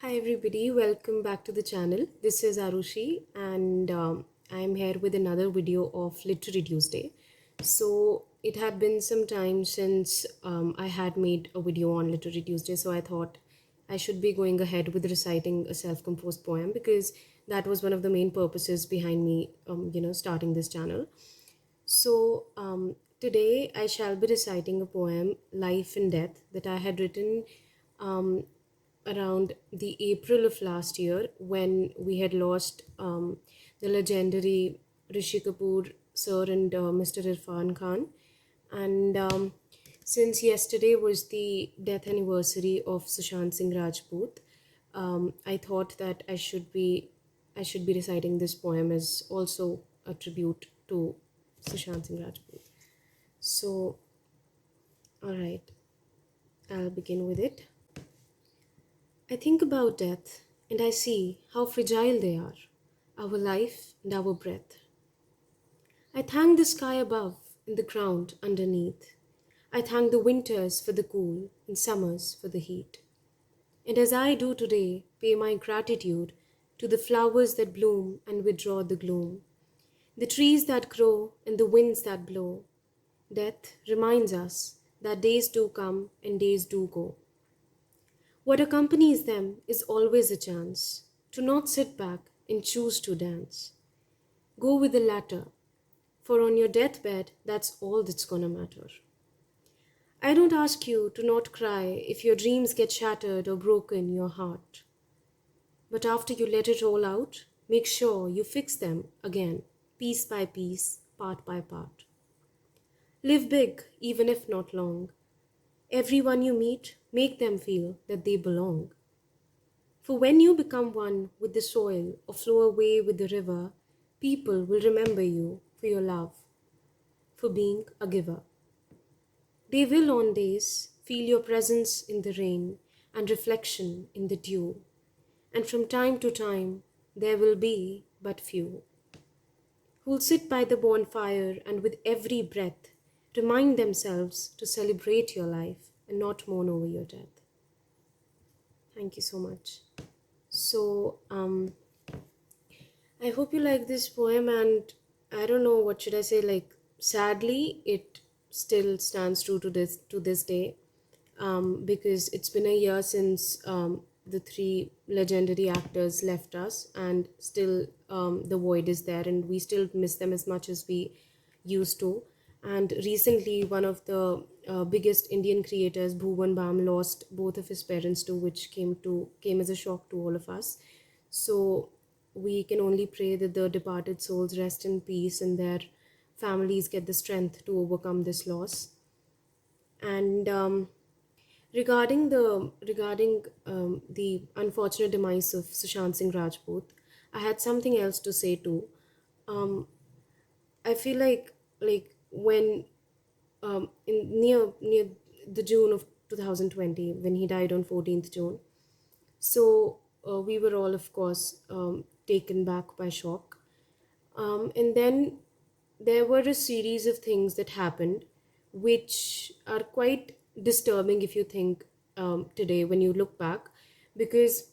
Hi everybody, welcome back to the channel. This is Arushi and I'm here with another video of Literary Tuesday. So it had been some time since I had made a video on Literary Tuesday, so I thought I should be going ahead with reciting a self-composed poem because that was one of the main purposes behind me, starting this channel. So today I shall be reciting a poem, Life and Death, that I had written um, around the April of last year when we had lost the legendary Rishi Kapoor sir and Mr. Irfan Khan. And since yesterday was the death anniversary of Sushant Singh Rajput, I thought that I should be reciting this poem as also a tribute to Sushant Singh Rajput. So, all right, I'll begin with it. I think about death and I see how fragile they are, our life and our breath. I thank the sky above and the ground underneath. I thank the winters for the cool and summers for the heat. And as I do today, pay my gratitude to the flowers that bloom and withdraw the gloom, the trees that grow and the winds that blow. Death reminds us that days do come and days do go. What accompanies them is always a chance to not sit back and choose to dance. Go with the latter, for on your deathbed, that's all that's gonna matter. I don't ask you to not cry if your dreams get shattered or broken your heart. But after you let it all out, make sure you fix them again, piece by piece, part by part. Live big, even if not long. Everyone you meet, make them feel that they belong. For when you become one with the soil or flow away with the river, people will remember you for your love, for being a giver. They will on days feel your presence in the rain and reflection in the dew, and from time to time there will be but few who'll sit by the bonfire and with every breath remind themselves to celebrate your life and not mourn over your death. Thank you so much. So, I hope you like this poem, and I don't know what should I say. Like, sadly, it still stands true to this day, because it's been a year since the three legendary actors left us, and still the void is there, and we still miss them as much as we used to. And recently, one of the biggest Indian creators, Bhuvan Bam, lost both of his parents too, which came as a shock to all of us. So we can only pray that the departed souls rest in peace and their families get the strength to overcome this loss. And regarding the unfortunate demise of Sushant Singh Rajput, I had something else to say too. Um, I feel like when in near the June of 2020 when he died on 14th June. So we were all, of course, taken back by shock. And then there were a series of things that happened which are quite disturbing if you think today when you look back, because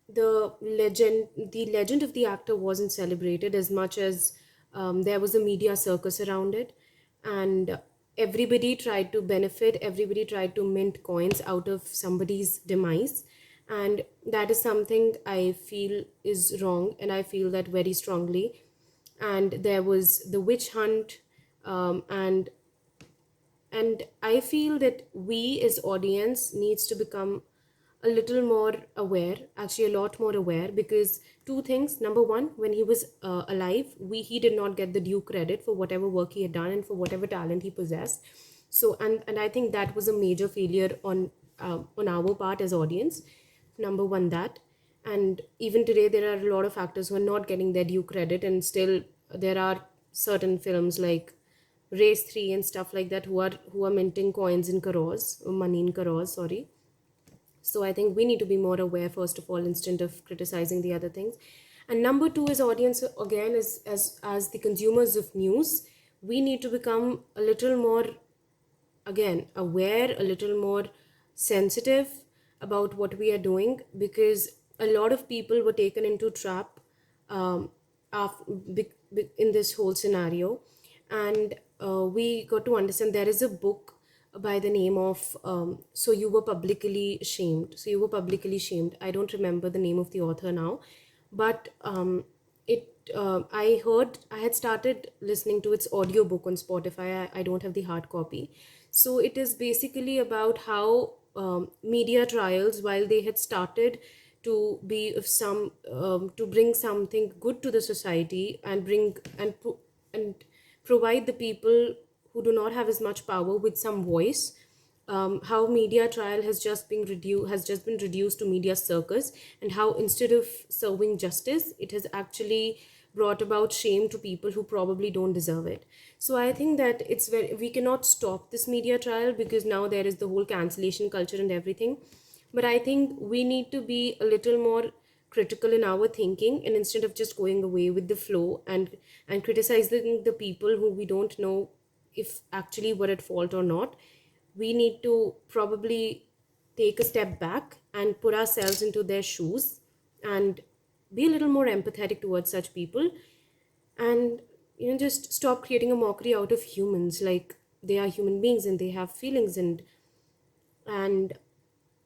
the legend of the actor wasn't celebrated as much as there was a media circus around it, and everybody tried to benefit, everybody tried to mint coins out of somebody's demise. And that is something I feel is wrong, and I feel that very strongly. And there was the witch hunt, and I feel that we as audience needs to become a little more aware, actually a lot more aware, because two things. Number one, when he was alive, he did not get the due credit for whatever work he had done and for whatever talent he possessed. So and I think that was a major failure on our part as audience. Number one, that. And even today there are a lot of actors who are not getting their due credit, and still there are certain films like Race 3 and stuff like that who are minting coins in crores, money in crores, sorry. So I think we need to be more aware, first of all, instead of criticizing the other things. And number two is audience, again, as the consumers of news, we need to become a little more, again, aware, a little more sensitive about what we are doing, because a lot of people were taken into trap um, in this whole scenario. And we got to understand there is a book by the name of So You Were Publicly Shamed. So You Were Publicly Shamed. I don't remember the name of the author now, but I had started listening to its audiobook on Spotify. I don't have the hard copy. So it is basically about how media trials, while they had started to be of some to bring something good to the society and and provide the people who do not have as much power with some voice, how media trial has just been reduced to media circus, and how instead of serving justice, it has actually brought about shame to people who probably don't deserve it. So I think that we cannot stop this media trial because now there is the whole cancellation culture and everything. But I think we need to be a little more critical in our thinking, and instead of just going away with the flow and criticizing the people who we don't know if actually were at fault or not, we need to probably take a step back and put ourselves into their shoes and be a little more empathetic towards such people, and just stop creating a mockery out of humans. Like, they are human beings and they have feelings, and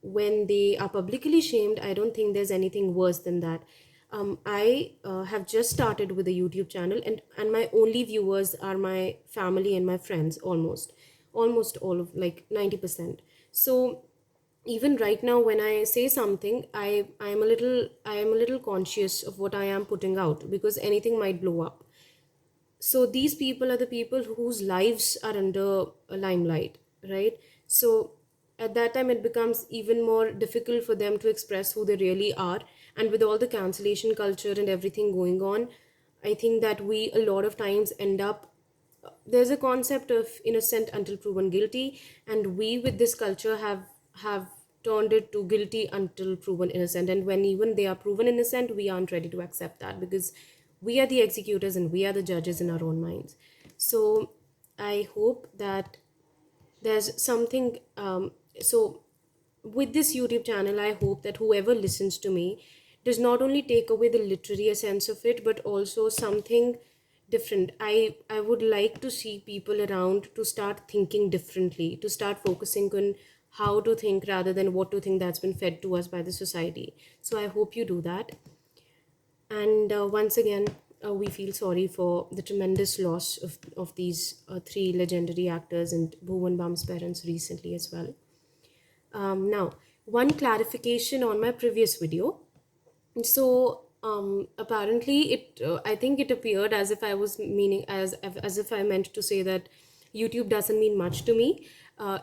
when they are publicly shamed, I don't think there's anything worse than that. I have just started with a YouTube channel, and my only viewers are my family and my friends, almost all of, like, 90%. So even right now, when I say something, I am a little conscious of what I am putting out, because anything might blow up. So these people are the people whose lives are under a limelight, right? So at that time, it becomes even more difficult for them to express who they really are. And with all the cancellation culture and everything going on, I think that we a lot of times end up, there's a concept of innocent until proven guilty, and we with this culture have turned it to guilty until proven innocent. And when even they are proven innocent, we aren't ready to accept that, because we are the executors and we are the judges in our own minds. So I hope that there's something so with this YouTube channel, I hope that whoever listens to me does not only take away the literary essence of it, but also something different. I would like to see people around to start thinking differently, to start focusing on how to think rather than what to think that's been fed to us by the society. So I hope you do that. And once again, we feel sorry for the tremendous loss of these three legendary actors and Bhuvan Bam's parents recently as well. Now, one clarification on my previous video. So apparently, I think it appeared as if I was meaning, as if I meant to say that YouTube doesn't mean much to me.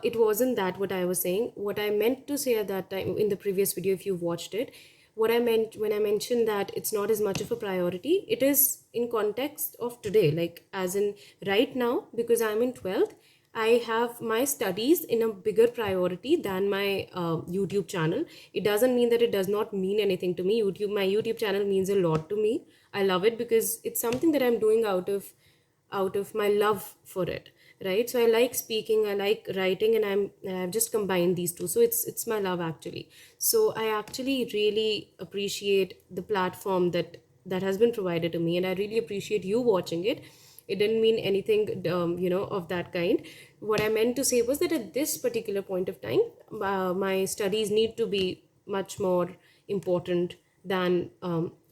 It wasn't that what I was saying. What I meant to say at that time in the previous video, if you've watched it, what I meant when I mentioned that it's not as much of a priority, it is in context of today, like as in right now, because I'm in 12th, I have my studies in a bigger priority than my YouTube channel. It doesn't mean that it does not mean anything to me. My YouTube channel means a lot to me. I love it because it's something that I'm doing out of my love for it, right? So I like speaking, I like writing, and I've just combined these two. So it's my love, actually. So I actually really appreciate the platform that has been provided to me, and I really appreciate you watching it. It didn't mean anything of that kind. What I meant to say was that at this particular point of time, my studies need to be much more important than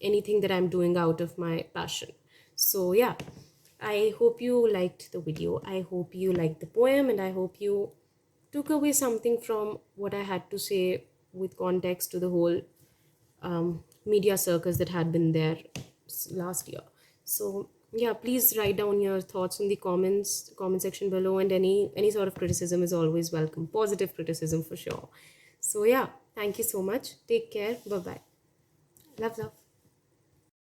anything that I'm doing out of my passion. So yeah, I hope you liked the video. I hope you liked the poem, and I hope you took away something from what I had to say with context to the whole media circus that had been there last year. So yeah, please write down your thoughts in the comment section below, and any sort of criticism is always welcome. Positive criticism for sure. So yeah, thank you so much. Take care. Bye bye. Love.